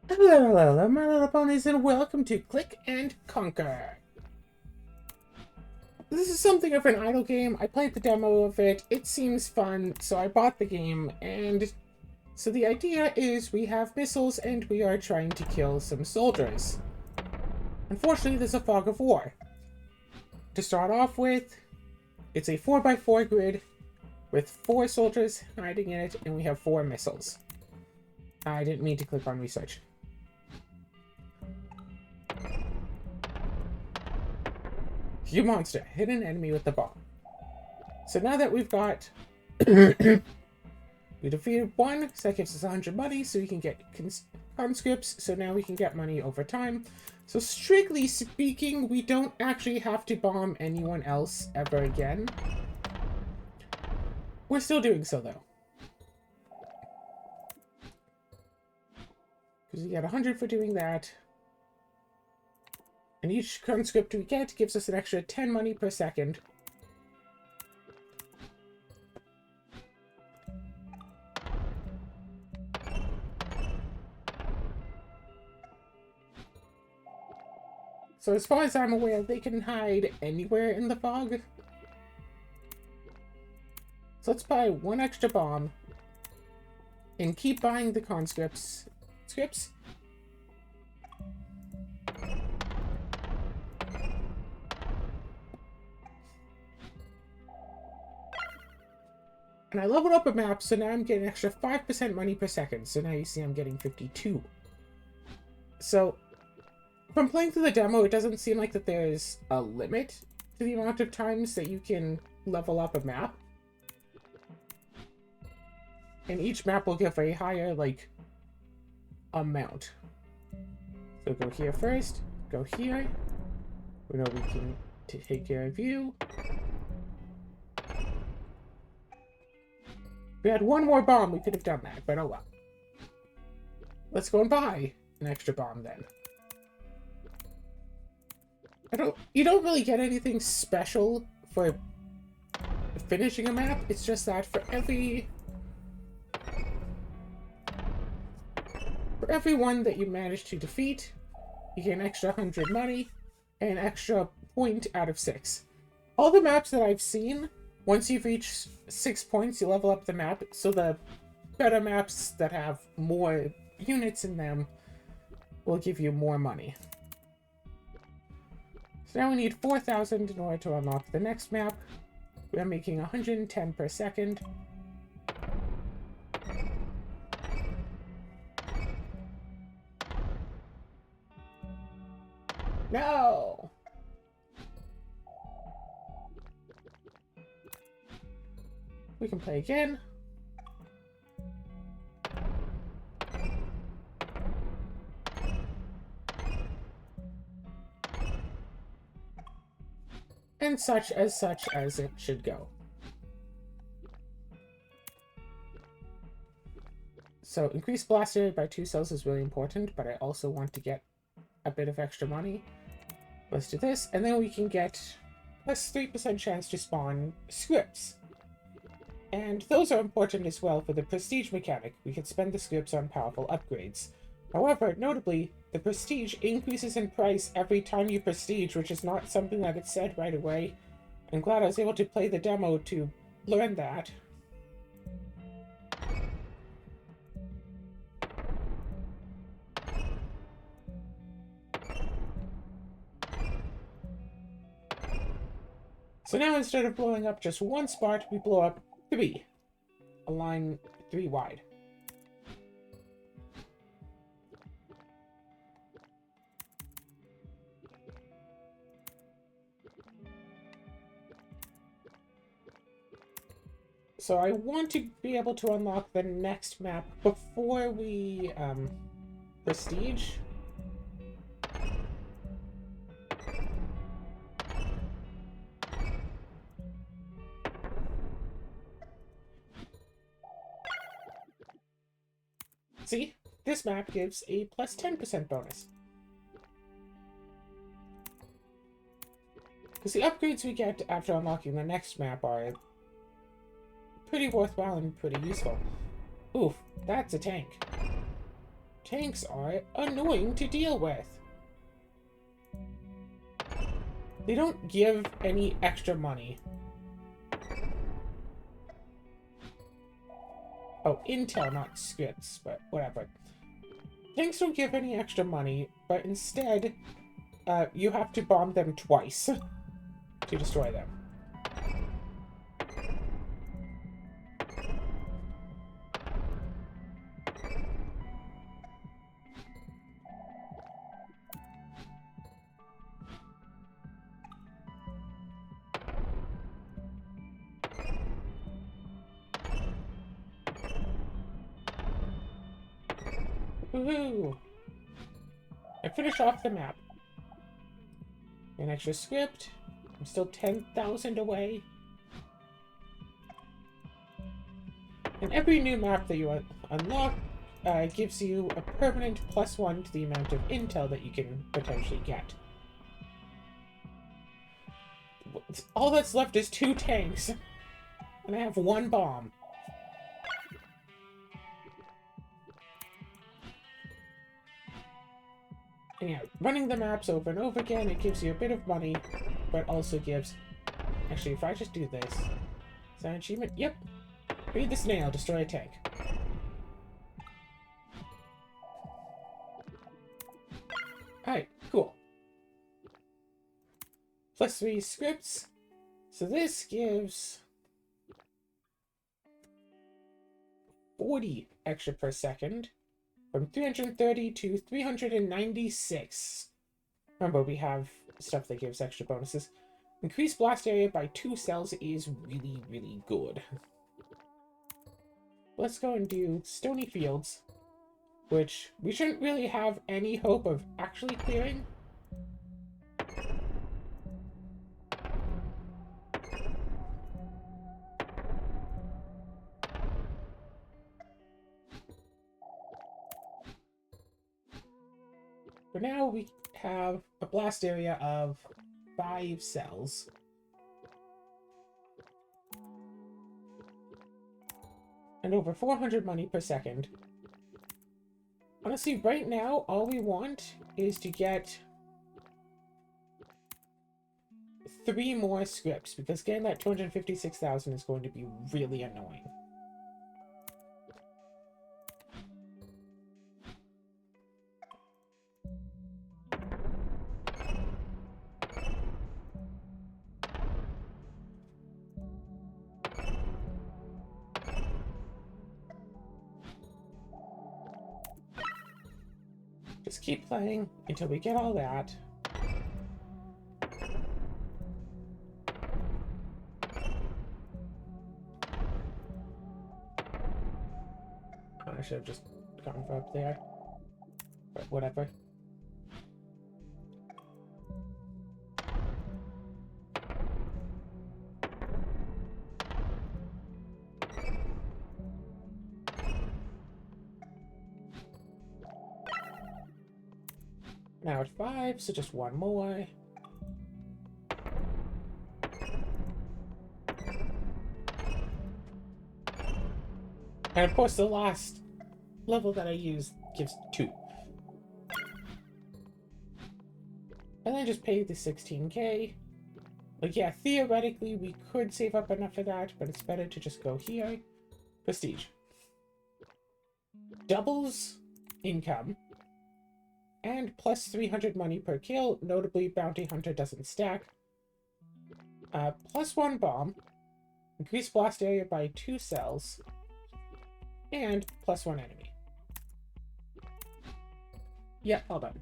Hello, my little ponies, and welcome to Click and Conquer. This is something of an idle game. I played the demo of it. It seems fun, so I bought the game, and so the idea is we have missiles and we are trying to kill some soldiers. Unfortunately, there's a fog of war. To start off with, it's a 4x4 grid with 4 soldiers hiding in it, and we have 4 missiles. I didn't mean to click on research. You monster, hit an enemy with the bomb. So now that we've got... we defeated one, so that gives us 100 money, so we can get conscripts, so now we can get money over time. So strictly speaking, we don't actually have to bomb anyone else ever again. We're still doing so, though. Because we get 100 for doing that. And each conscript we get gives us an extra 10 money per second. So as far as I'm aware, they can hide anywhere in the fog. So let's buy 1 extra bomb. And keep buying the conscripts. Scripts? And I leveled up a map, so now I'm getting an extra 5% money per second. So now you see I'm getting 52. So, from playing through the demo, it doesn't seem like that there's a limit to the amount of times that you can level up a map. And each map will give a higher, like, amount. So go here first, go here. We know we can take care of you. If we had 1 more bomb, we could have done that, but oh well. Let's go and buy an extra bomb then. You don't really get anything special for finishing a map. It's just that for every one that you manage to defeat, you get an extra 100 money and an extra point out of 6. All the maps that I've seen, once you've reached 6 points, you level up the map. So the better maps that have more units in them will give you more money. So now we need 4,000 in order to unlock the next map. We are making 110 per second. No! We can play again. And such as it should go. So increase blaster by 2 cells is really important, but I also want to get a bit of extra money. Let's do this, and then we can get a 3% chance to spawn scripts. And those are important as well for the prestige mechanic. We can spend the scripts on powerful upgrades. However, notably, the prestige increases in price every time you prestige, which is not something that it said right away. I'm glad I was able to play the demo to learn that. So now instead of blowing up just 1 spot, we blow up 3. A line 3 wide. So I want to be able to unlock the next map before we prestige. See, this map gives a plus 10% bonus. Because the upgrades we get after unlocking the next map are pretty worthwhile and pretty useful. Oof, that's a tank. Tanks are annoying to deal with. They don't give any extra money. Oh, intel, not scripts, but whatever. Tanks don't give any extra money, but instead, you have to bomb them twice to destroy them. Woohoo! I finished off the map. An extra script. I'm still 10,000 away. And every new map that you unlock gives you a permanent +1 to the amount of intel that you can potentially get. All that's left is 2 tanks. And I have 1 bomb. And yeah, running the maps over and over again, it gives you a bit of money, but also gives... Actually, if I just do this... Is that an achievement? Yep. Feed the snail, destroy a tank. Alright, cool. +3 scripts. So this gives... 40 extra per second. From 330 to 396. Remember, we have stuff that gives extra bonuses. Increased blast area by 2 cells is really, really good. Let's go and do Stony Fields, which we shouldn't really have any hope of actually clearing. For now, we have a blast area of 5 cells. And over 400 money per second. Honestly, right now, all we want is to get 3 more scripts, because getting that 256,000 is going to be really annoying. Just keep playing until we get all that. I should have just gone for up there. But whatever. Now at 5, so just 1 more. And of course the last level that I use gives 2. And then just pay the 16k. Like, yeah, theoretically we could save up enough for that, but it's better to just go here. Prestige. Doubles income. And plus 300 money per kill. Notably, Bounty Hunter doesn't stack. Plus 1 bomb. Increase blast area by 2 cells. And plus 1 enemy. Yeah, all done.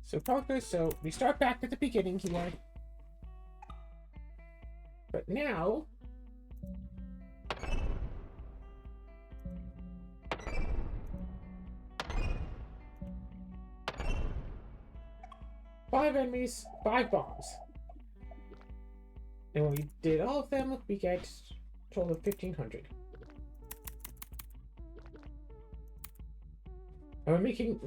So Parker, so we start back at the beginning here. But now... Five enemies, 5 bombs. And when we did all of them, we get a total of 1,500. And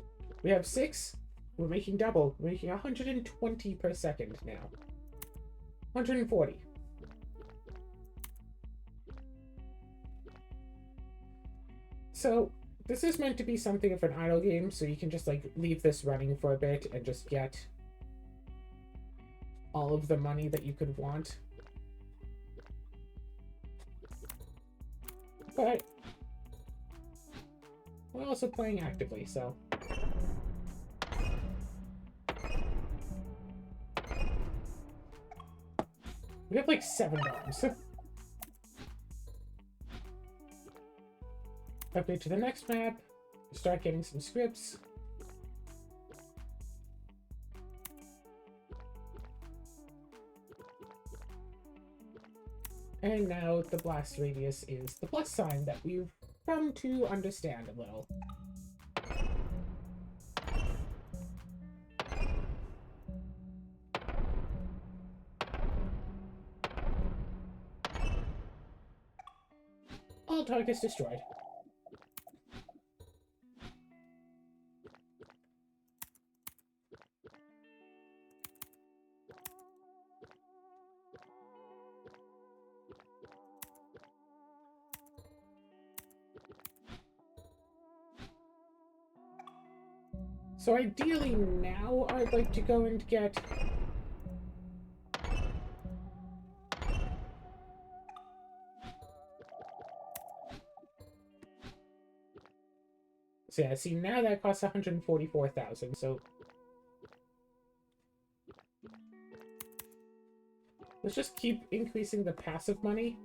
we have 6, we're making double. We're making 120 per second now. 140. So, This is meant to be something of an idle game, so you can just like leave this running for a bit and just get all of the money that you could want. But we're also playing actively, so. We have like 7 bombs. Upgrade to the next map. Start getting some scripts. And now the blast radius is the plus sign that we've come to understand a little. All targets destroyed. So ideally now I'd like to go and get so yeah, see now that costs 144,000, so let's just keep increasing the passive money.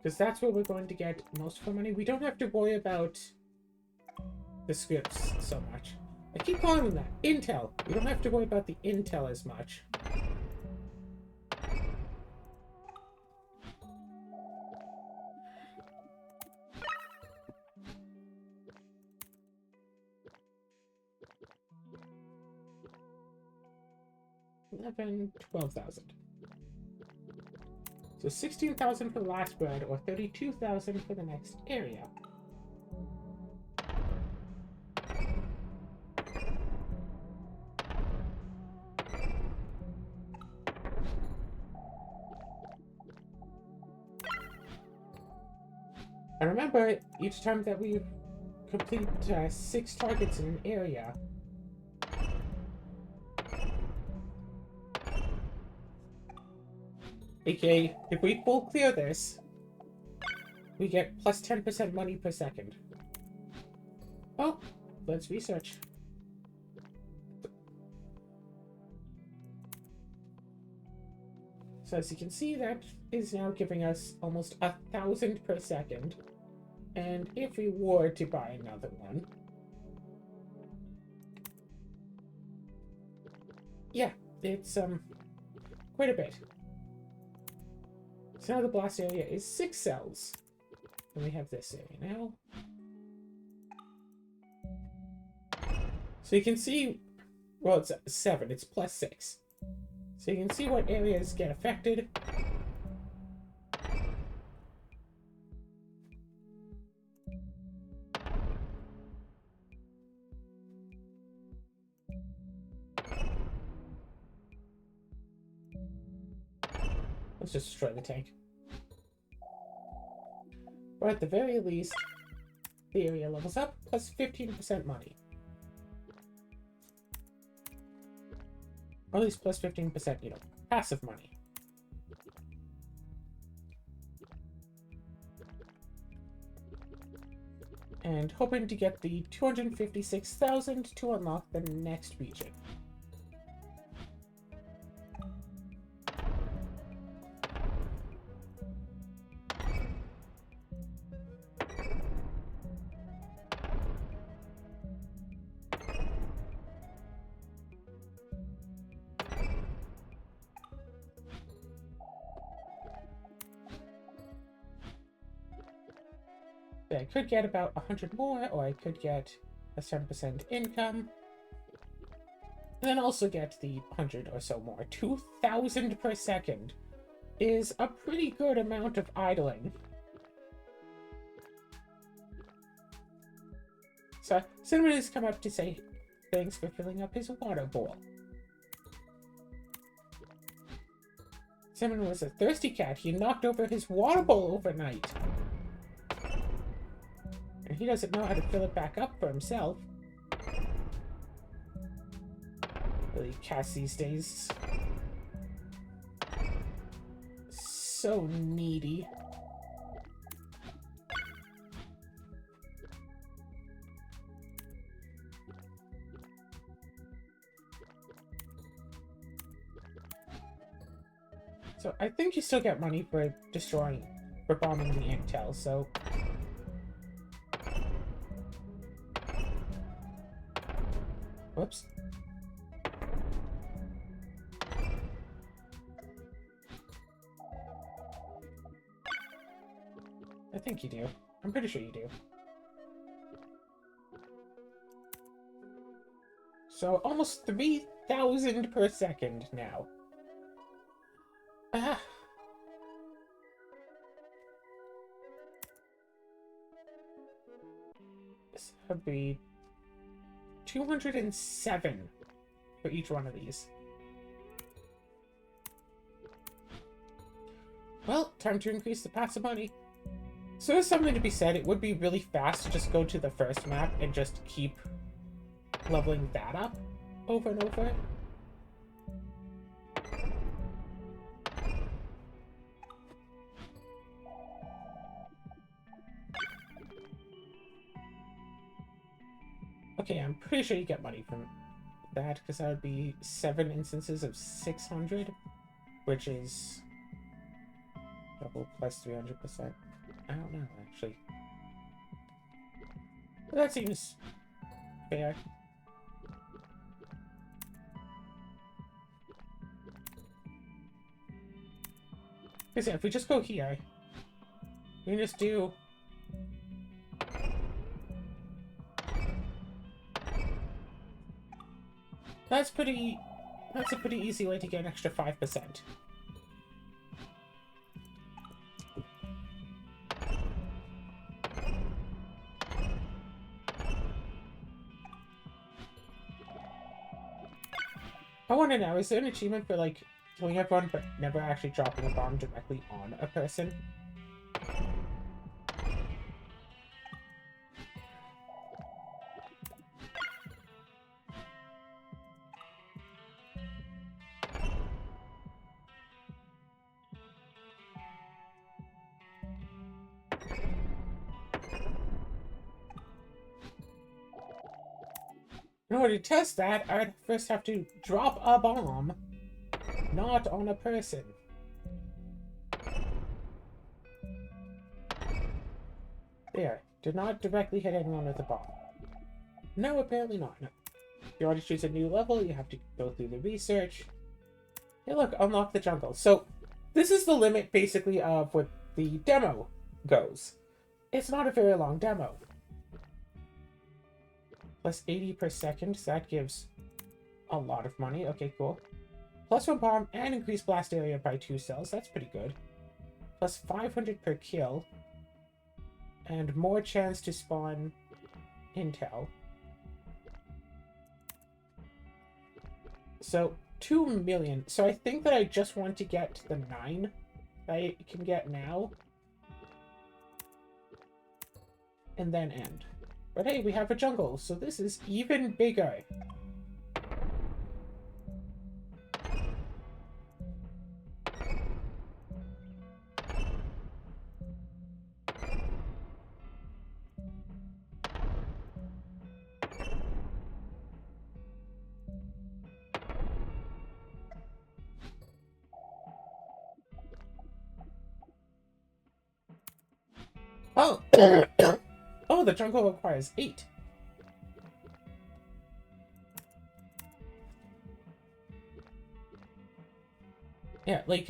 Because that's where we're going to get most of our money. We don't have to worry about the scripts so much. I keep calling them that. Intel. We don't have to worry about the intel as much. $12,000. So 16,000 for the last spread, or 32,000 for the next area. And remember, each time that we complete 6 targets in an area, aka, if we full clear this, we get plus 10% money per second. Oh, let's research. So as you can see, that is now giving us almost 1,000 per second. And if we were to buy another one, yeah, it's quite a bit. So now the blast area is 6 cells. And we have this area now. So you can see, well, it's 7, it's plus 6. So you can see what areas get affected. Let's just destroy the tank. But at the very least, the area levels up, plus 15% money. Or at least plus 15%, you know, passive money. And hoping to get the 256,000 to unlock the next region. I could get about 100 more, or I could get a 7% income. And then also get the 100 or so more. 2,000 per second is a pretty good amount of idling. So, Cinnamon has come up to say thanks for filling up his water bowl. Cinnamon was a thirsty cat. He knocked over his water bowl overnight. And he doesn't know how to fill it back up for himself. Really, cats these days. So needy. So I think you still get money for bombing the intel, so... Whoops. I think you do. I'm pretty sure you do. So almost 3,000 per second now. Ah. This would be 207 for each one of these. Well, time to increase the pots of money. So there's something to be said. It would be really fast to just go to the first map and just keep leveling that up over and over. Okay, I'm pretty sure you get money from that, because that would be 7 instances of 600, which is double plus 300%. I don't know, actually. But that seems fair. Because yeah, if we just go here, we can just do... That's a pretty easy way to get an extra 5%. I want to know, is there an achievement for, like, killing everyone but never actually dropping a bomb directly on a person? In order to test that, I'd first have to drop a bomb, not on a person. There. Did not directly hit anyone with a bomb. No, apparently not. No. If you want to choose a new level, you have to go through the research. Hey, look, unlock the jungle. So, this is the limit, basically, of what the demo goes. It's not a very long demo. Plus 80 per second, so that gives a lot of money. Okay, cool. Plus 1 bomb and increase blast area by 2 cells. That's pretty good. Plus 500 per kill. And more chance to spawn intel. So, 2 million. So I think that I just want to get the 9 that I can get now. And then end. But hey, we have a jungle, so this is even bigger. Oh! Oh, the jungle requires 8. Yeah, like,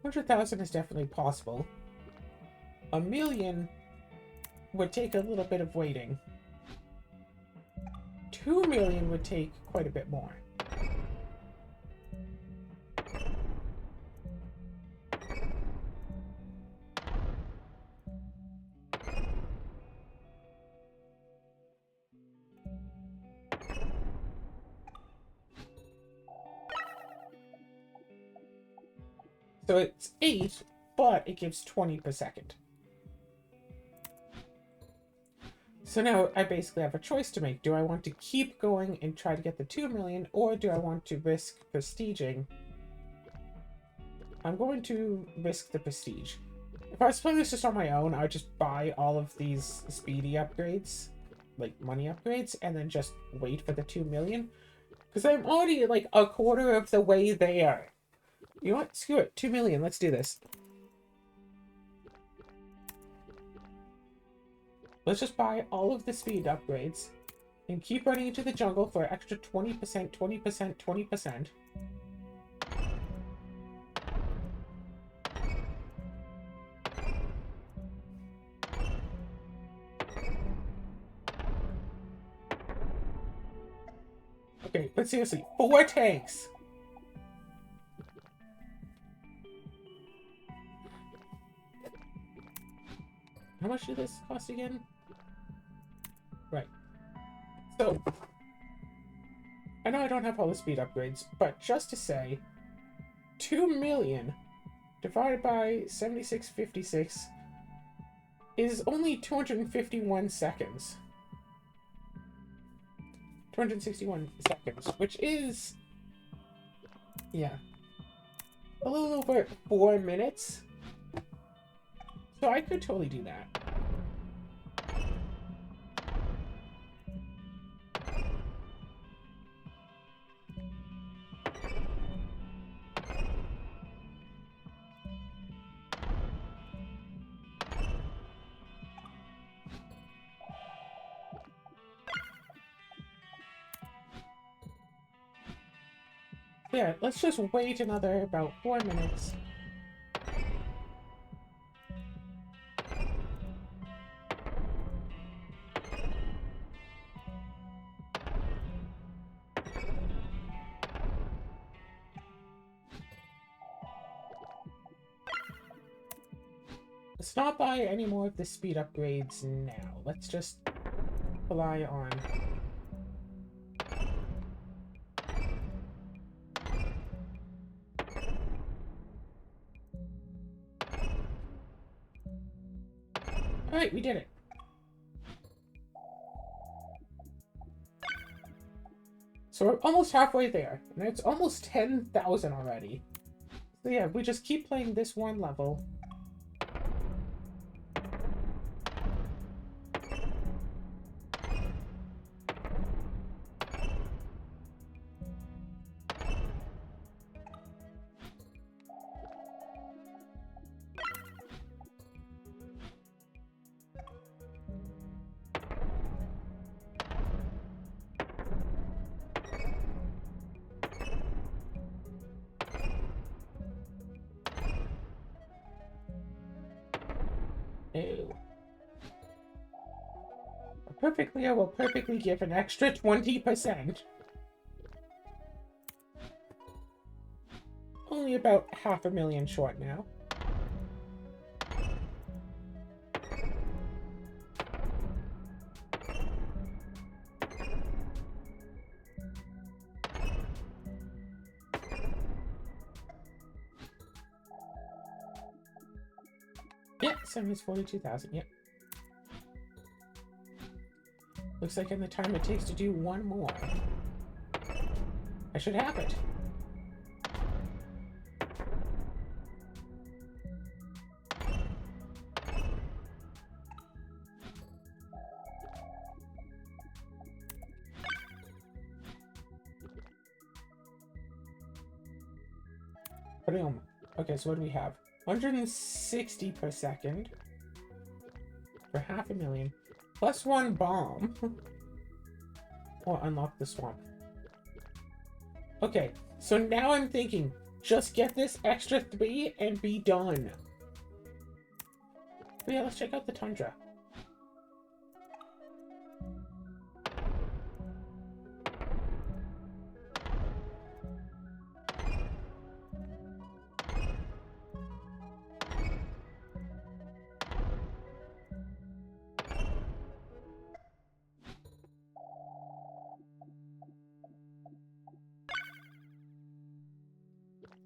100,000 is definitely possible. 1 million would take a little bit of waiting. 2 million would take quite a bit more. So it's 8, but it gives 20 per second. So now I basically have a choice to make. Do I want to keep going and try to get the 2 million, or do I want to risk prestiging? I'm going to risk the prestige. If I was playing this just on my own, I would just buy all of these speedy upgrades, like money upgrades, and then just wait for the 2 million. Because I'm already like a quarter of the way there. You know what? Screw it. 2 million. Let's do this. Let's just buy all of the speed upgrades and keep running into the jungle for an extra 20%, 20%, 20%. Okay, but seriously, 4 tanks! How much did this cost again? Right. So, I know I don't have all the speed upgrades, but just to say, 2 million divided by 7656 is only 251 seconds. 261 seconds, which is, yeah, a little over 4 minutes. So I could totally do that. Yeah, let's just wait another about 4 minutes. Let's not buy any more of the speed upgrades now. Let's just rely on... Alright, we did it. So we're almost halfway there. And it's almost 10,000 already. So yeah, we just keep playing this one level. Ew. Perfectly, I will perfectly give an extra 20%. Only about 500,000 short now. Yeah, same as 42,000, yep. Looks like in the time it takes to do one more, I should have it. Boom. Okay, so what do we have? 160 per second for 500,000. Plus 1 bomb. Or unlock the swamp. Okay, so now I'm thinking, just get this extra 3 and be done. But yeah, let's check out the tundra.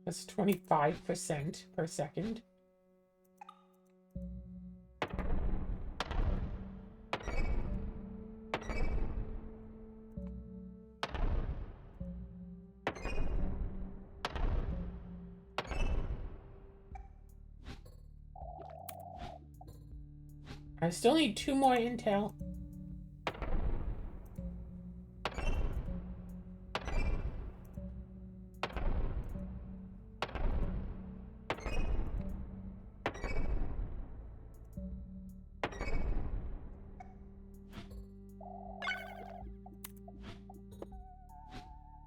That's 25% per second. I still need 2 more intel.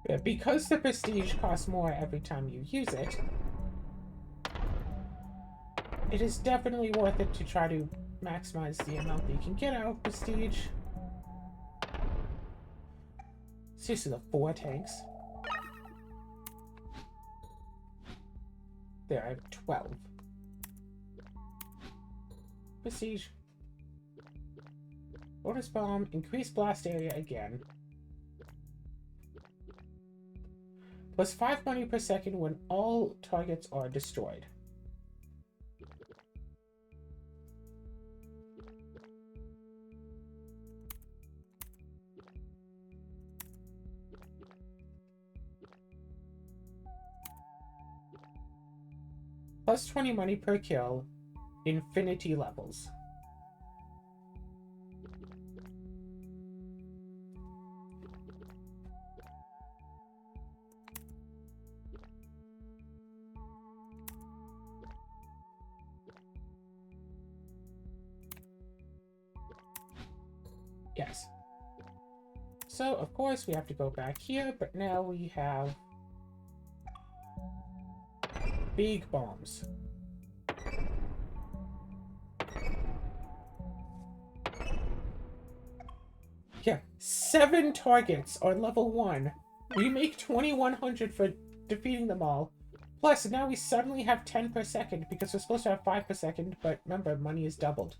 Yeah, because the prestige costs more every time you use it, it is definitely worth it to try to maximize the amount that you can get out of prestige. Seriously, the 4 tanks. There, I have 12. Prestige. Bonus bomb, increase blast area again. Plus 5 money per second when all targets are destroyed. Plus 20 money per kill, infinity levels. Yes. So, of course, we have to go back here, but now we have big bombs. Yeah, 7 targets are level 1. We make 2100 for defeating them all. Plus, now we suddenly have 10 per second because we're supposed to have 5 per second, but remember, money is doubled.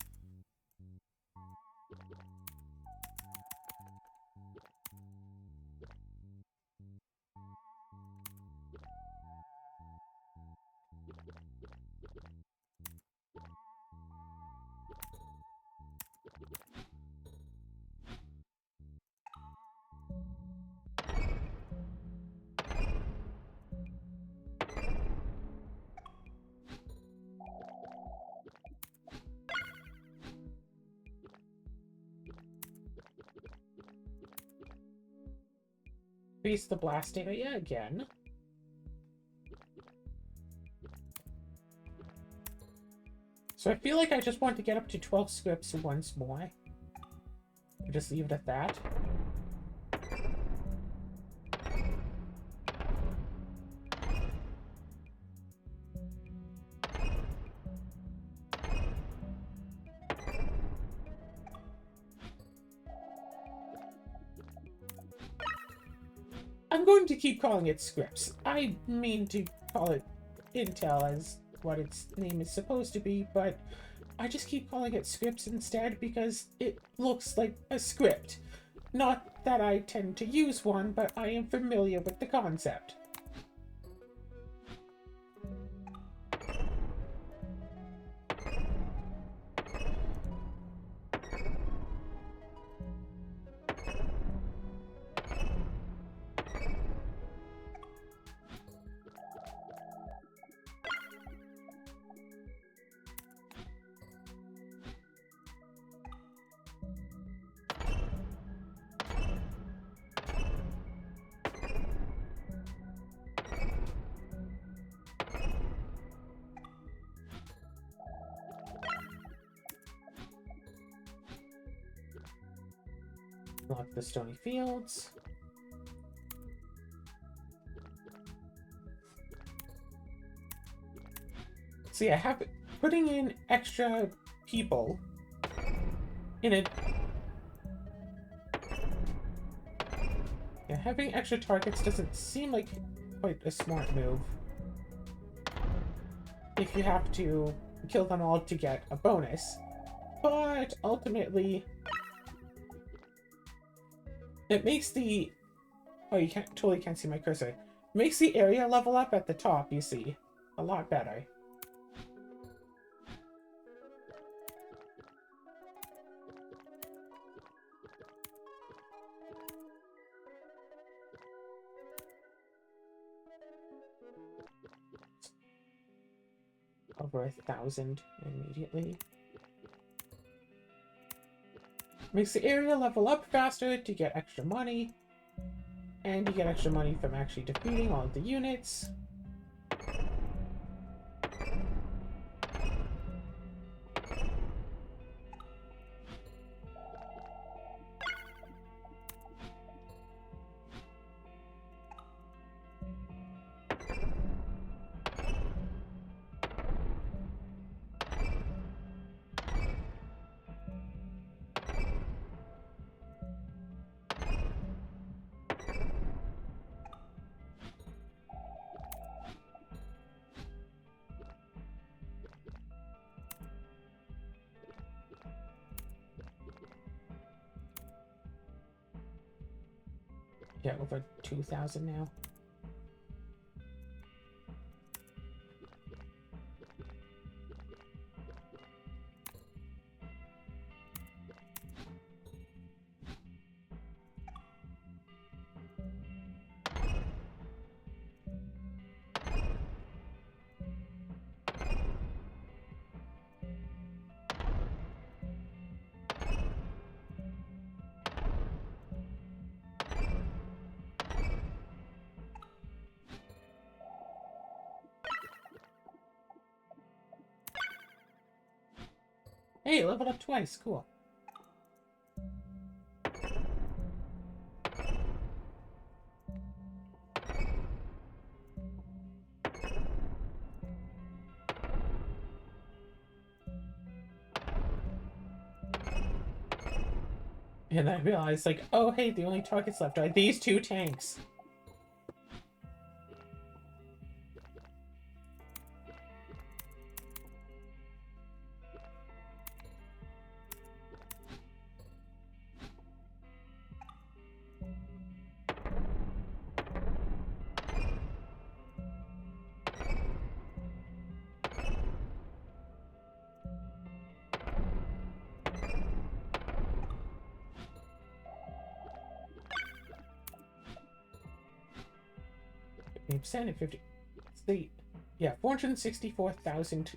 Increase the blast area again. So I feel like I just want to get up to 12 scripts once more. Just leave it at that. I'm going to keep calling it scripts. I mean to call it Intel as what its name is supposed to be, but I just keep calling it scripts instead because it looks like a script. Not that I tend to use one, but I am familiar with the concept. Lock the stony fields. So yeah, putting in extra people in a... Yeah, having extra targets doesn't seem like quite a smart move. If you have to kill them all to get a bonus. But ultimately, it makes the... Oh, you totally can't see my cursor. It makes the area level up at the top, you see. A lot better. Over 1,000 immediately. Makes the area level up faster to get extra money. And you get extra money from actually defeating all of the units. Yeah, over 2,000 now. Hey, leveled up twice. Cool. And I realized, like, oh, hey, the only targets left are these two tanks. Percent at 50. Yeah, 464,000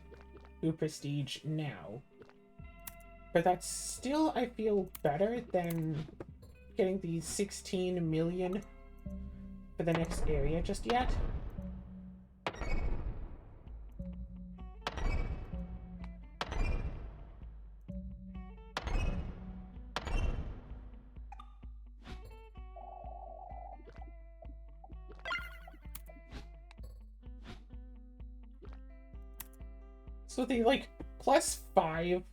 to prestige now. But that's still, I feel, better than getting the 16 million for the next area just yet. So the, like, +5...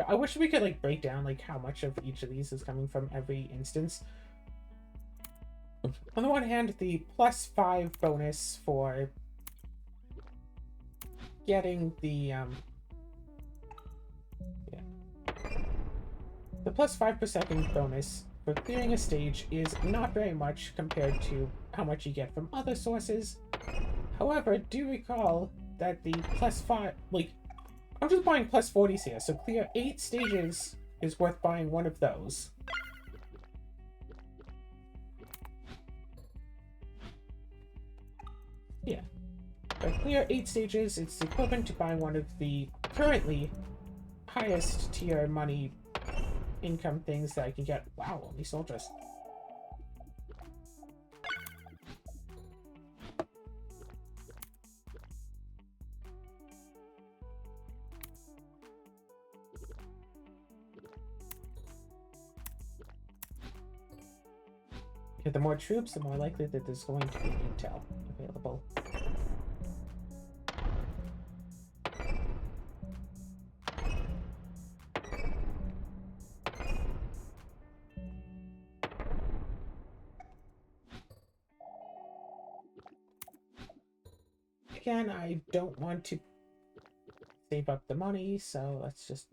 I wish we could, like, break down, like, how much of each of these is coming from every instance. On the one hand, the +5 bonus for getting the, yeah. The +5 per second bonus for clearing a stage is not very much compared to how much you get from other sources. However, do recall that the +5, like, I'm just buying +40s here, so clear 8 stages is worth buying one of those. Yeah. But clear 8 stages, it's equivalent to buying one of the currently highest tier money income things that I can get. Wow, only soldiers. Yeah, the more troops, the more likely that there's going to be intel available. Again, I don't want to save up the money, so let's just...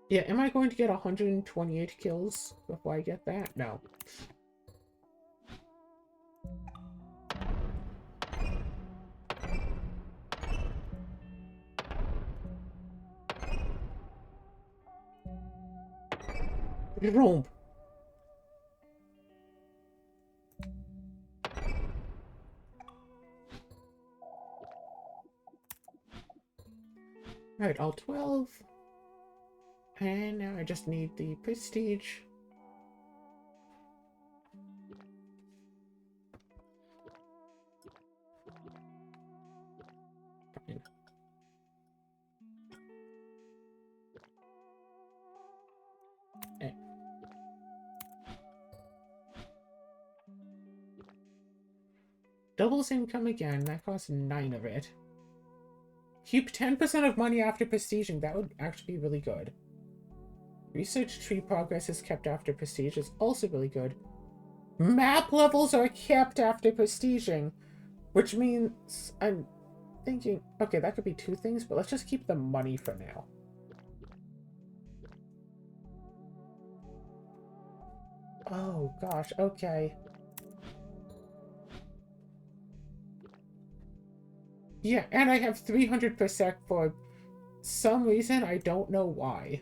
Yeah, am I going to get 128 kills before I get that? No. Rome. Alright, all 12. And now I just need the prestige. Fine. Okay. Doubles income again. That costs 9 of it. Keep 10% of money after prestiging. That would actually be really good. Research tree progress is kept after prestige is also really good. Map levels are kept after prestiging, which means I'm thinking, okay, that could be 2 things, but let's just keep the money for now. Oh gosh, okay. Yeah, and I have 300% for some reason, I don't know why.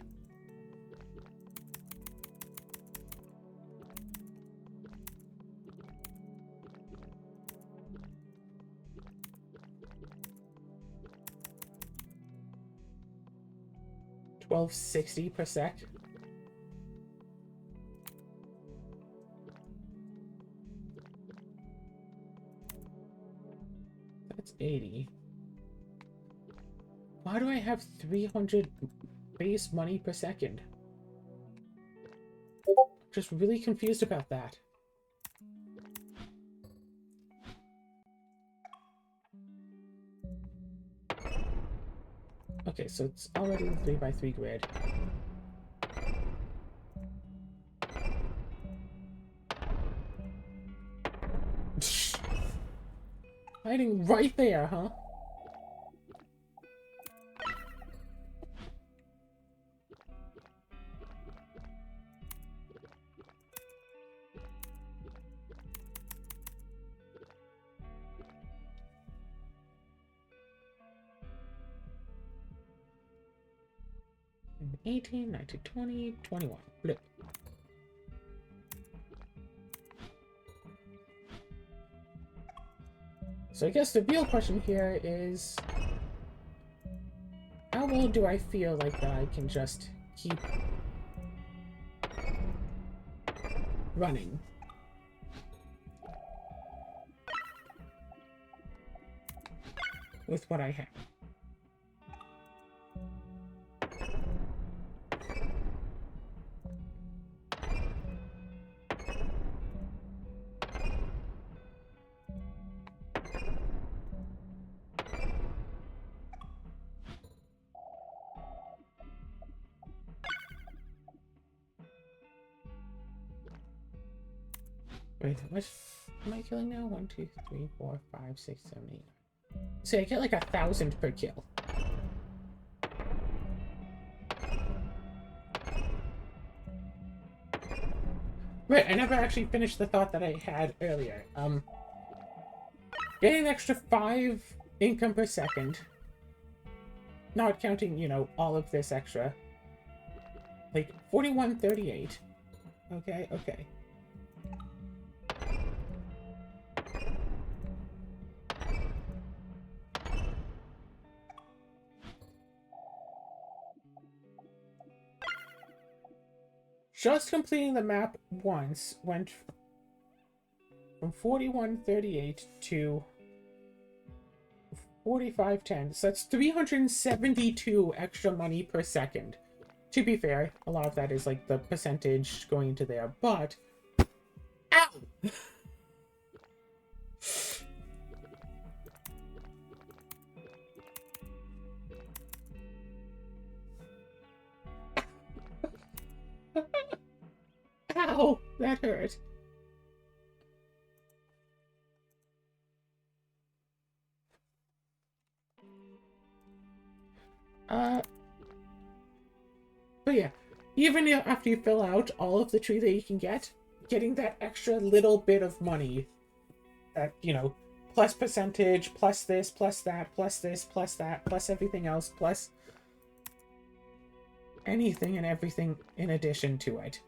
$12.60%. That's 80. Why do I have 300 base money per second? Just really confused about that. Okay, so it's already the 3x3 grid. Hiding right there, huh? And 18, 19, 20, 21. Blip. So I guess the real question here is, how well do I feel like that I can just keep running? With what I have. Wait, how much am I killing now? 1, 2, 3, 4, 5, 6, 7, 8. So I get like 1,000 per kill. Right, I never actually finished the thought that I had earlier. Getting an extra 5 income per second. Not counting, you know, all of this extra. Like, 41.38. Okay, okay. Just completing the map once went from 41.38 to 45.10. So that's 372 extra money per second. To be fair, a lot of that is like the percentage going into there, but... Ow! Ow! That hurt. But yeah, even after you fill out all of the tree that you can get, getting that extra little bit of money, that, you know, plus percentage, plus this, plus that, plus this, plus that, plus everything else, plus anything and everything in addition to it.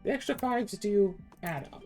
The extra 5s do add up.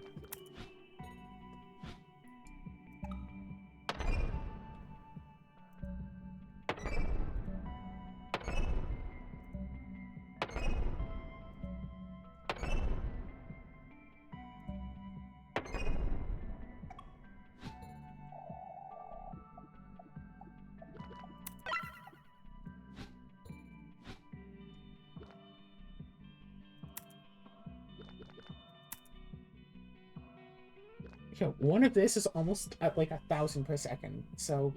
You know, one of this is almost at like 1,000 per second, so...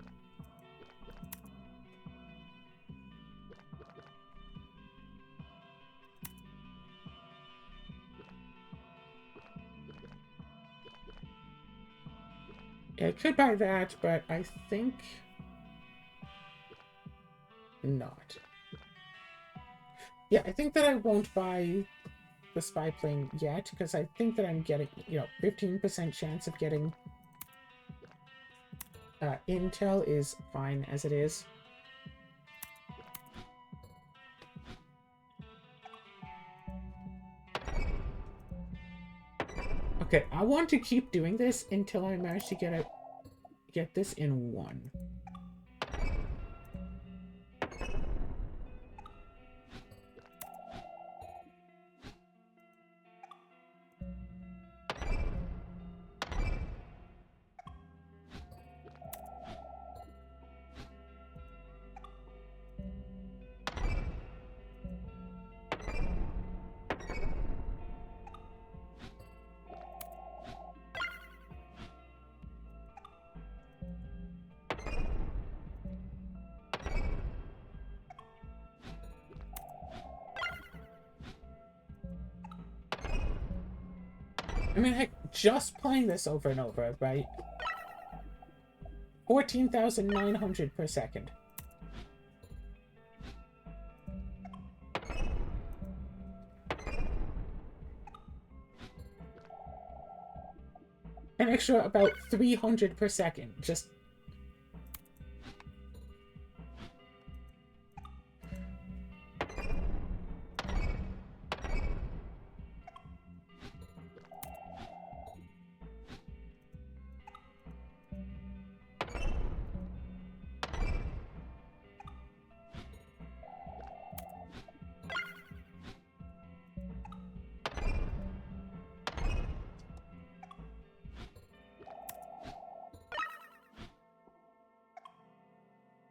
Yeah, I could buy that, but I think... not. Yeah, I think that I won't buy the spy plane yet, because I think that I'm getting, 15% chance of getting intel is fine as it is. Okay, I want to keep doing this until I manage to get this in one. I mean, heck, just playing this over and over, right? 14,900 per second. An extra about 300 per second, just...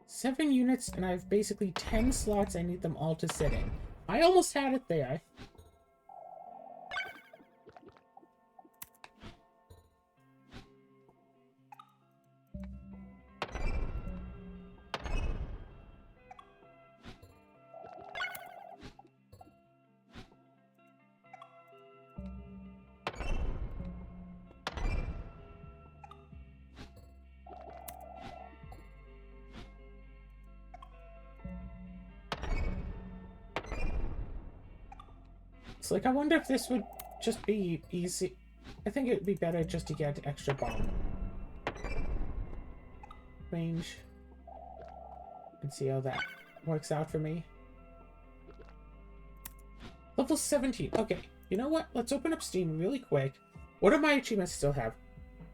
Seven units, and I have basically 10 slots I need them all to sit in. I almost had it there. It's like, I wonder if this would just be easy. I think it would be better just to get extra bomb range and see how that works out for me. Level 17. Okay, you know what? Let's open up Steam really quick. What do my achievements still have?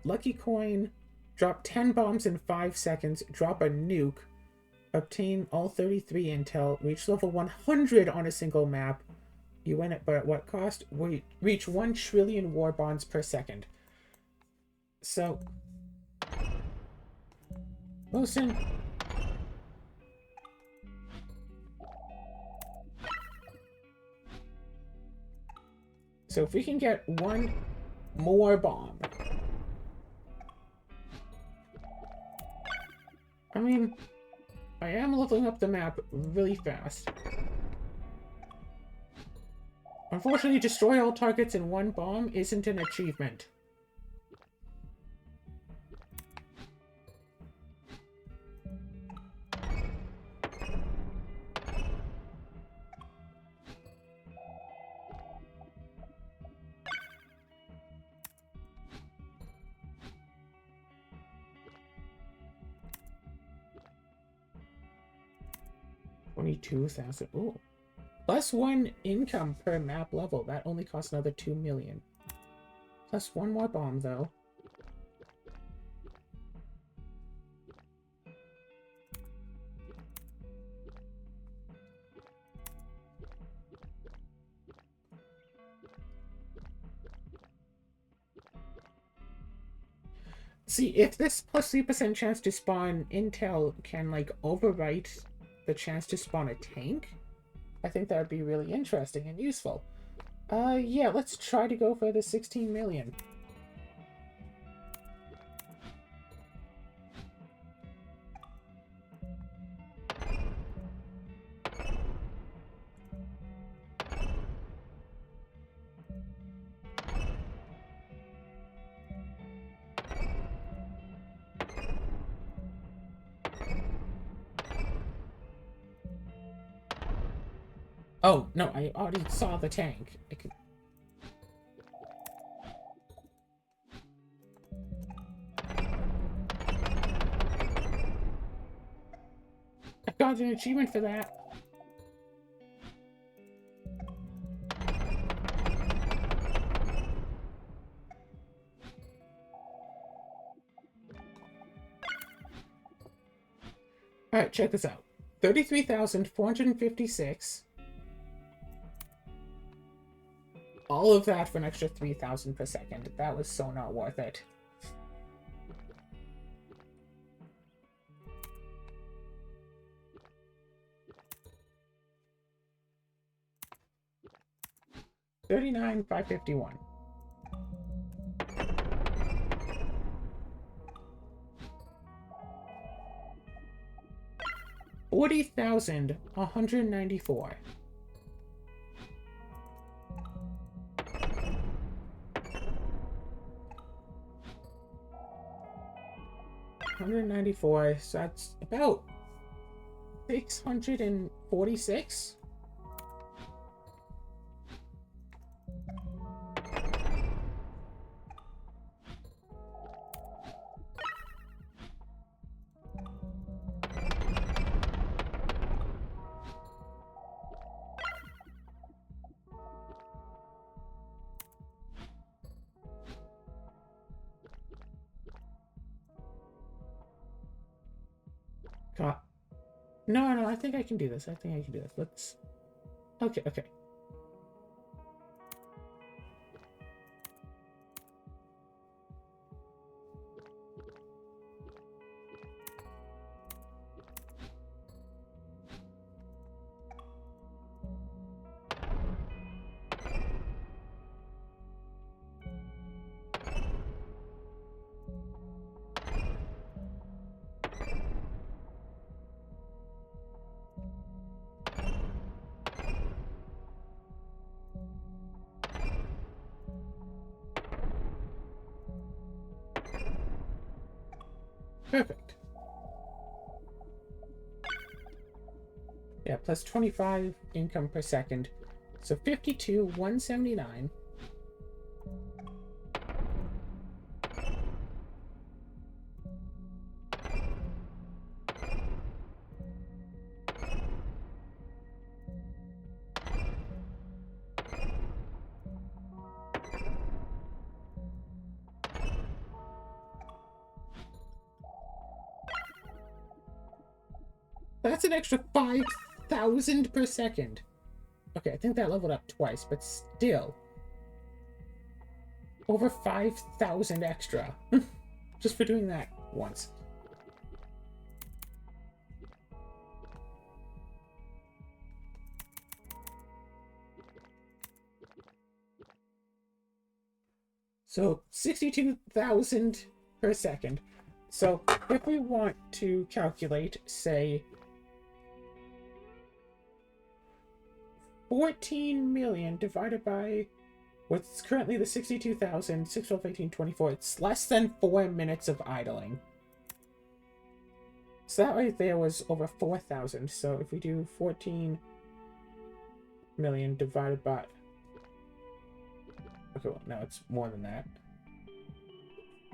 Lucky coin, drop 10 bombs in 5 seconds, drop a nuke, obtain all 33 intel, reach level 100 on a single map. You win it, but at what cost? We reach 1 trillion war bonds per second. So, Wilson. So if we can get 1 more bomb. I mean, I am leveling up the map really fast. Unfortunately, destroy all targets in 1 bomb isn't an achievement. $22,000. Ooh. Plus 1 income per map level. That only costs another 2 million. Plus 1 more bomb, though. See, if this plus 3% chance to spawn intel can, like, overwrite the chance to spawn a tank, I think that would be really interesting and useful. Yeah, let's try to go for the 16 million. Oh, no, I already saw the tank. I got an achievement for that. Alright, check this out. 33,456. All of that for an extra 3,000 per second. That was so not worth it. $39,551. 40,194. $194, so that's about 646. God. No, I think I can do this. Let's... Okay. Perfect. Yeah, plus 25 income per second. So 52,179. That's an extra 5,000 per second. Okay, I think that leveled up twice, but still. Over 5,000 extra. Just for doing that once. So 62,000 per second. So if we want to calculate, say, 14 million divided by what's currently the 62,000, 6, 12, 18, 24, it's less than 4 minutes of idling. So that right there was over 4,000. So if we do 14 million divided by... Okay, well, no, it's more than that.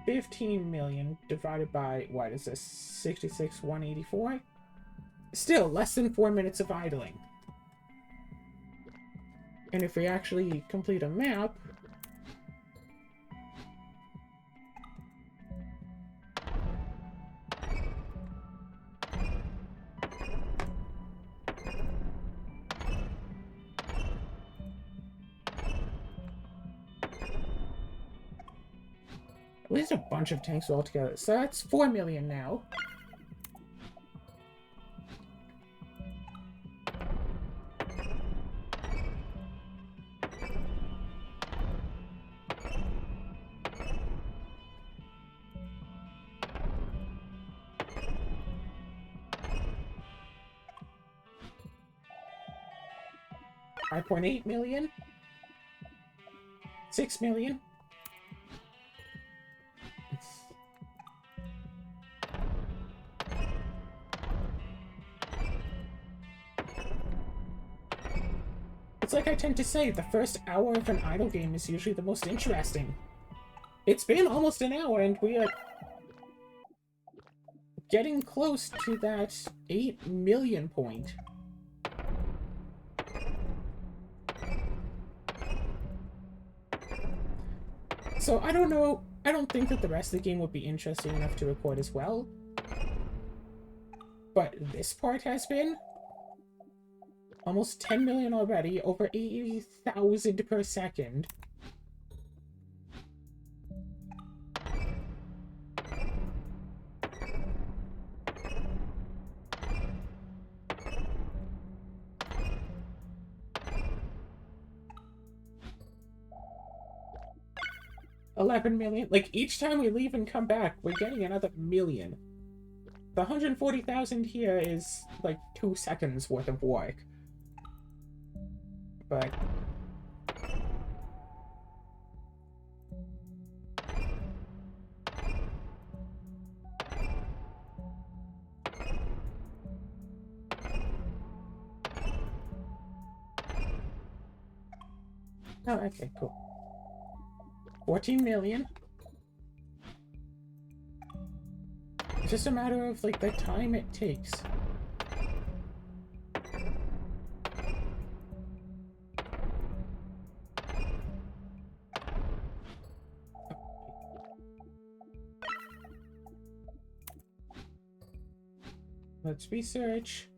15 million divided by, what is this, 66,184? Still, less than 4 minutes of idling. And if we actually complete a map... There's a bunch of tanks altogether. So that's 4 million now. $5.8 million. 6 million. It's like I tend to say, the first hour of an idle game is usually the most interesting. It's been almost an hour, and we are getting close to that 8 million point. So I don't know. I don't think that the rest of the game would be interesting enough to record as well. But this part has been almost 10 million already, over 80,000 per second. $11 million. Like, each time we leave and come back, we're getting another million. The 140,000 here is like 2 seconds worth of work. But oh, okay, cool. 14 million. It's just a matter of, like, the time it takes. Let's research.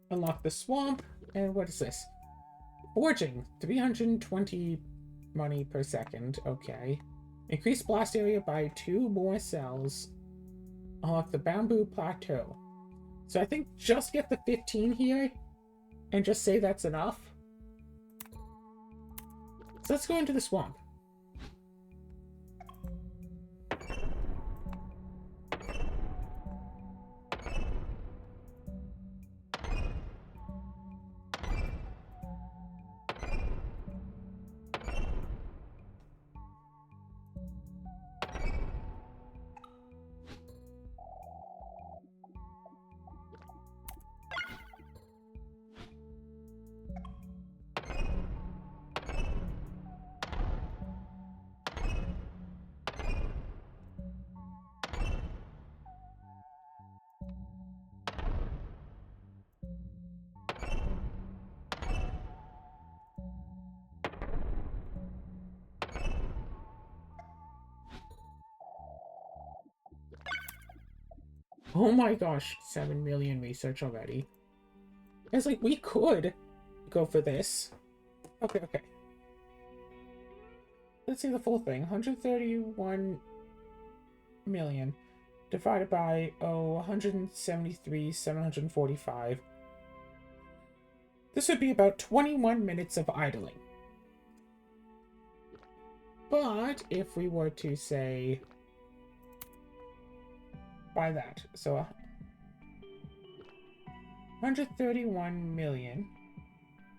Unlock the swamp. And what is this? Forging. 320 money per second. Okay. Increase blast area by 2 more cells. Unlock the bamboo plateau. So I think just get the 15 here and just say that's enough. So let's go into the swamp. Oh my gosh, 7 million research already. It's like, we could go for this. Okay, okay. Let's see the full thing. 131 million divided by, 173,745. This would be about 21 minutes of idling. But if we were to say by that, so 131 million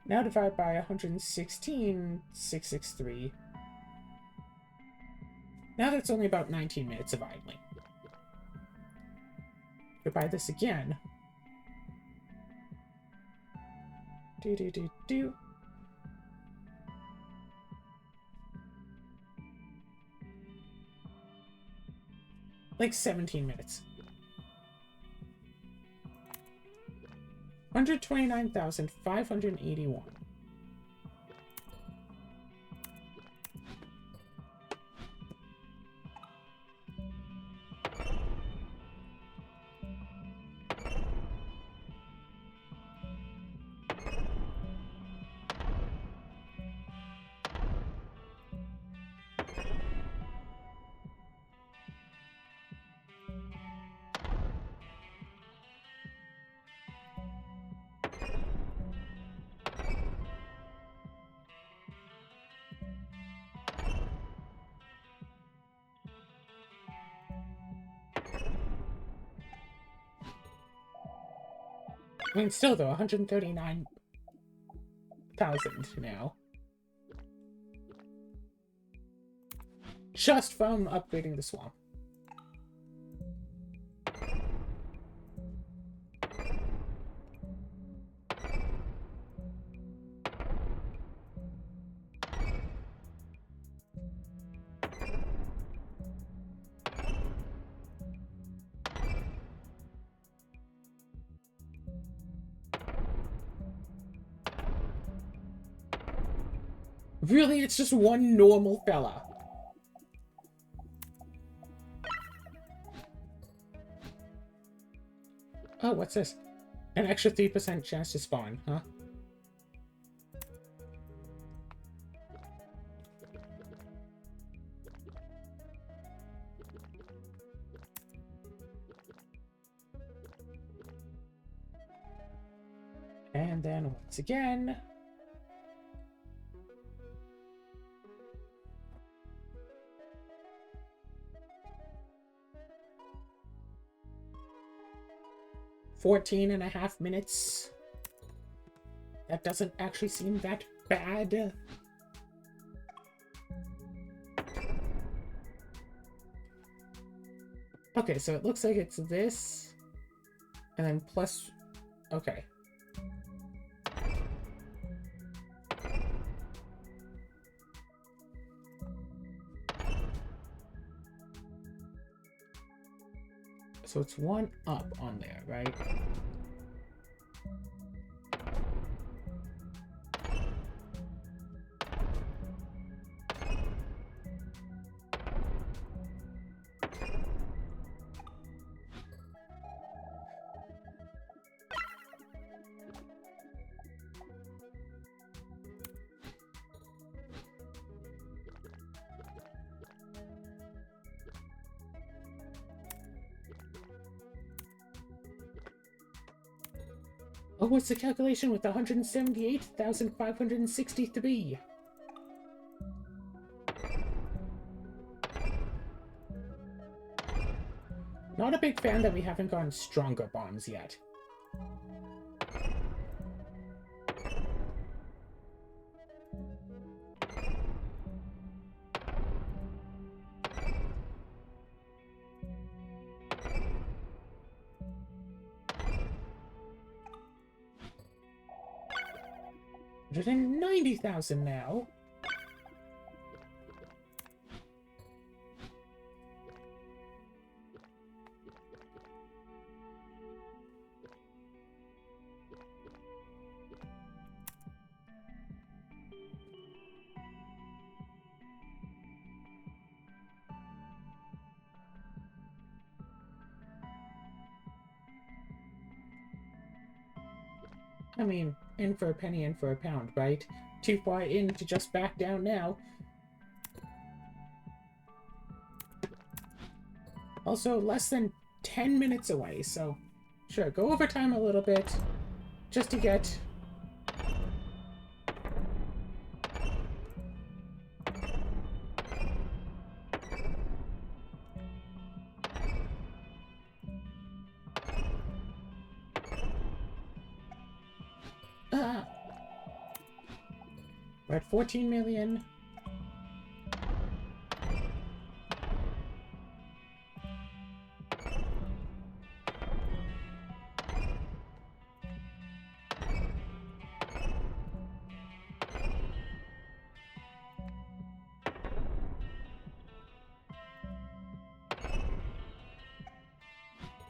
now divided by 116,663. Now that's only about 19 minutes of idling. Could buy this again. Do. Like 17 minutes. 129,581. I mean, still though, 139,000 now. Just from upgrading the swamp. Really, it's just one normal fella. Oh, what's this? An extra 3% chance to spawn, huh? And then once again... "14.5 minutes. That doesn't actually seem that bad. Okay, so it looks like it's this. And then plus... Okay. So it's one up on there, right? Oh, what's the calculation with 178,563? Not a big fan that we haven't gotten stronger bombs yet. $190,000 now. I mean, in for a penny, in for a pound, right? Too far in to just back down now. Also, less than 10 minutes away, so sure, go over time a little bit just to get... We're at 14 million.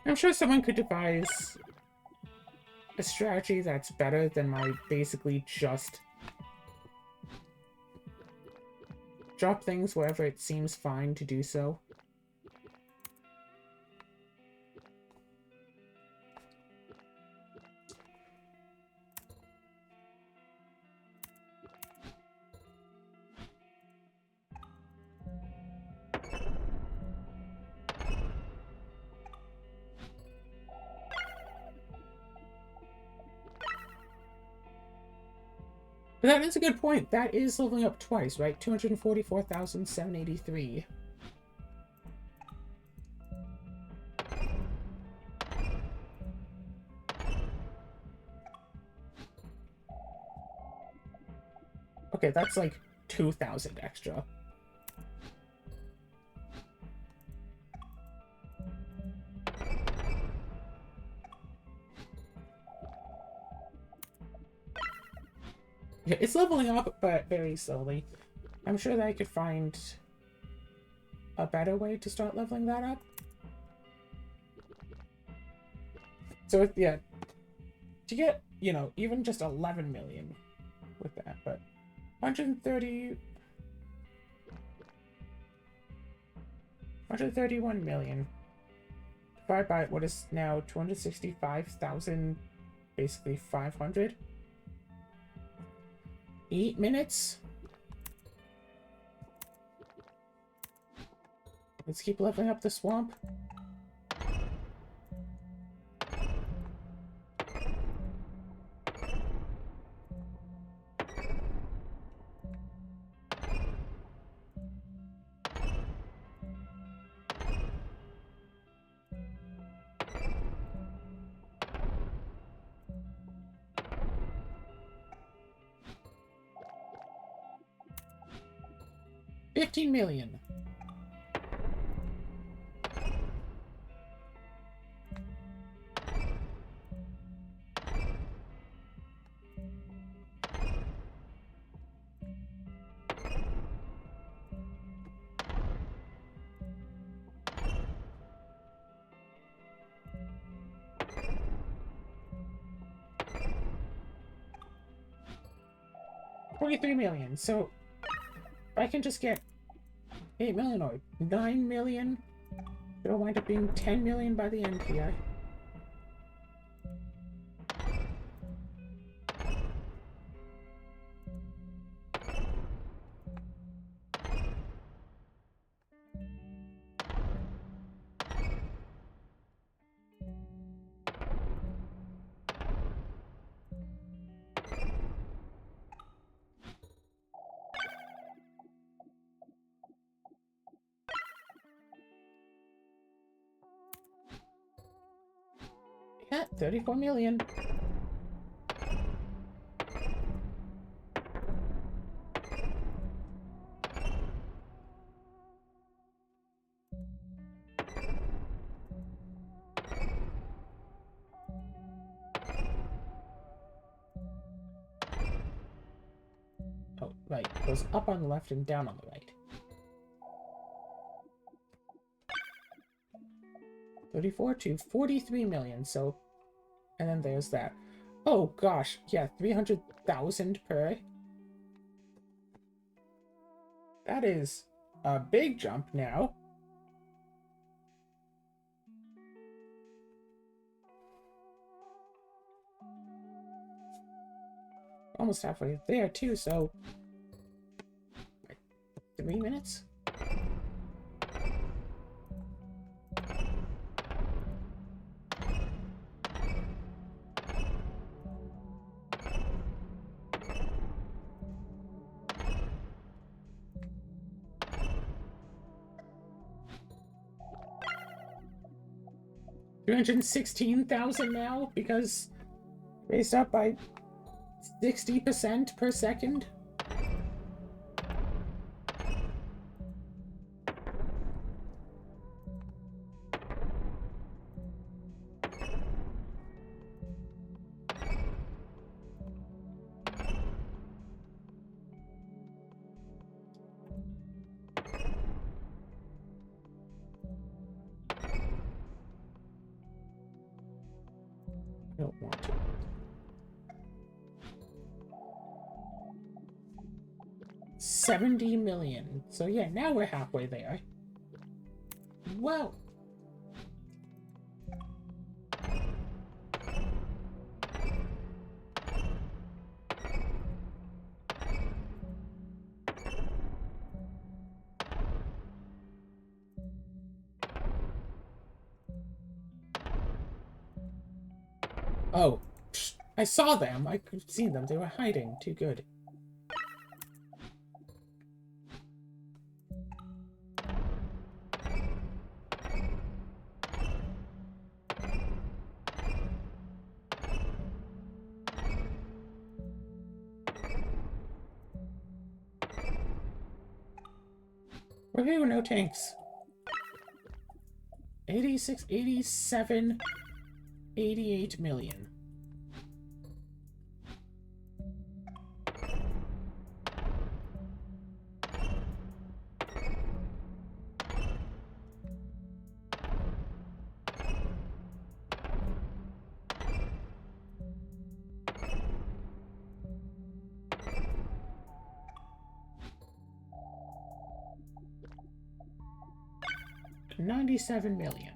I'm sure someone could devise a strategy that's better than my basically just drop things wherever it seems fine to do so. But that is a good point. That is leveling up twice, right? 244,783. Okay, that's like 2,000 extra. Yeah, it's leveling up, but very slowly. I'm sure that I could find a better way to start leveling that up. So, yeah, to get, you know, even just 11 million with that, but 130... 131 million. Divided by what is now 265,000, basically 500. 8 minutes? Let's keep leveling up the swamp. $15 million. $23 million. So if I can just get 8 million or 9 million, it'll wind up being 10 million by the end here. Yeah, 34 million. Oh, right. It goes up on the left and down on the right. 34 to 43 million, so... And then there's that. Oh, gosh. Yeah, 300,000 per. That is a big jump now. Almost halfway there, too, so... Like, 3 minutes? $316,000 now, because raised up by 60% per second. I don't want to. $70 million. So yeah, now we're halfway there. Well. Oh, I saw them. I could see them. They were hiding. Too good. Woohoo, no tanks. 86, 87, 88 million. 97 million.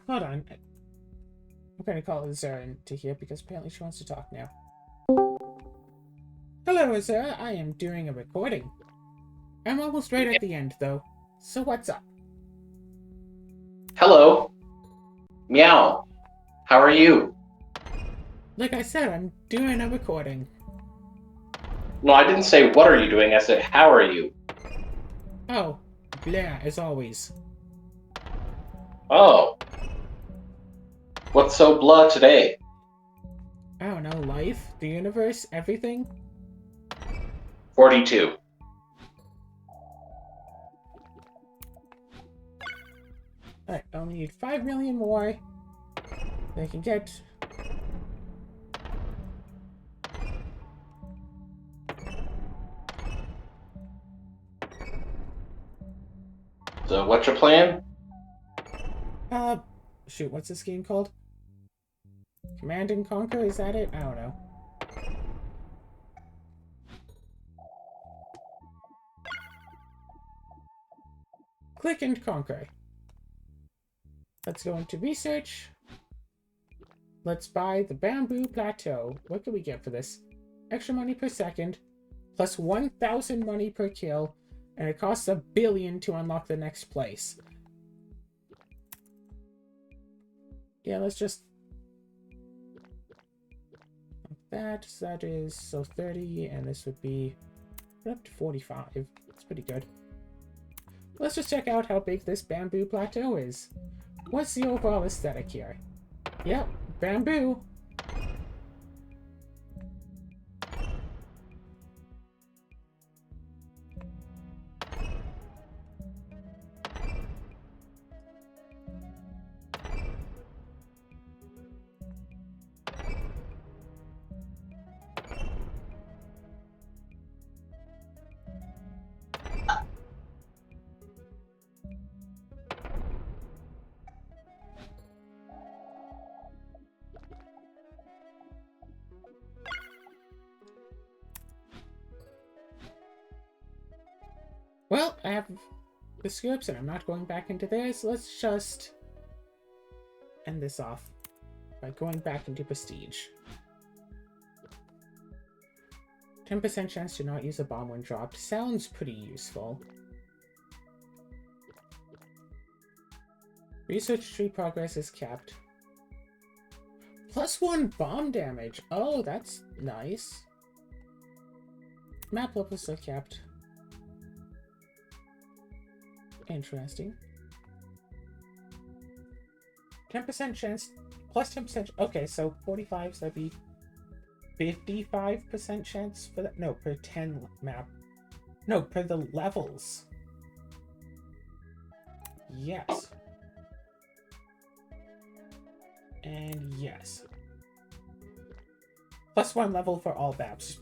Hold on. I'm gonna call Azura into here because apparently she wants to talk now. Hello, Azura. I am doing a recording. I'm almost right at the end, though. So what's up? Hello. Meow. How are you? Like I said, I'm doing a recording. No, I didn't say what are you doing, I said how are you? Oh, blah, as always. Oh. What's so blah today? I don't know, life, the universe, everything? 42. Alright, I only need 5 million more. They can get... So what's your plan? Shoot, what's this game called? Command and Conquer, is that it? I don't know. Click and Conquer. Let's go into research. Let's buy the Bamboo Plateau. What can we get for this? Extra money per second, plus 1,000 money per kill, and it costs 1 billion to unlock the next place. Yeah, let's just... That is, so 30, and this would be up to 45. It's pretty good. Let's just check out how big this Bamboo Plateau is. What's the overall aesthetic here? Yep, bamboo. Well, I have the scripts and I'm not going back into this. Let's just end this off by going back into Prestige. 10% chance to not use a bomb when dropped. Sounds pretty useful. Research tree progress is capped. +1 bomb damage. Oh, that's nice. Map levels are capped. Interesting. 10% chance, plus 10%. Okay, so 45, so that'd be 55% chance for that. No, per 10 map. No, per the levels. Yes. And yes. +1 level for all maps.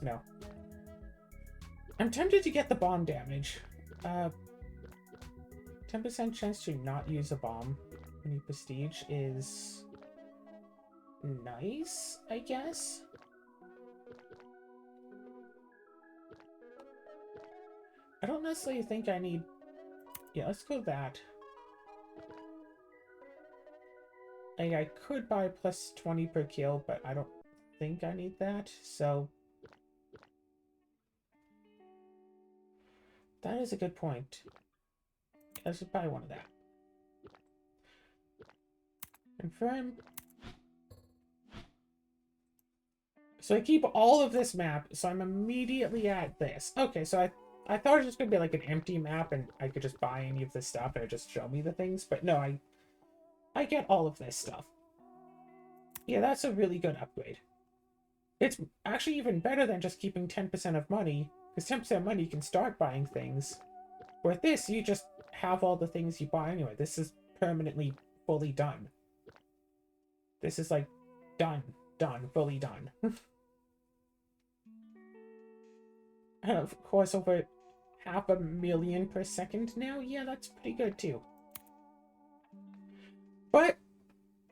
No. I'm tempted to get the bomb damage. 10% chance to not use a bomb when you prestige is nice, I guess. I don't necessarily think I need... Yeah, let's go that. I could buy +20 per kill, but I don't think I need that, so... That is a good point. Let's just buy one of that. Confirm. So I keep all of this map, so I'm immediately at this. Okay, so I thought it was just going to be like an empty map and I could just buy any of this stuff and it just show me the things, but no, I get all of this stuff. Yeah, that's a really good upgrade. It's actually even better than just keeping 10% of money, because 10% of money you can start buying things. With this, you just have all the things you buy anyway. This is permanently fully done. This is like done, fully done. And of course, over 500,000 per second now. Yeah, that's pretty good too. But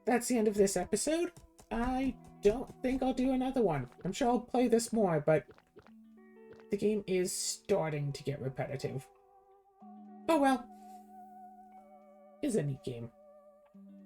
that's the end of this episode. I don't think I'll do another one. I'm sure I'll play this more, but the game is starting to get repetitive. Oh well. Is a neat game.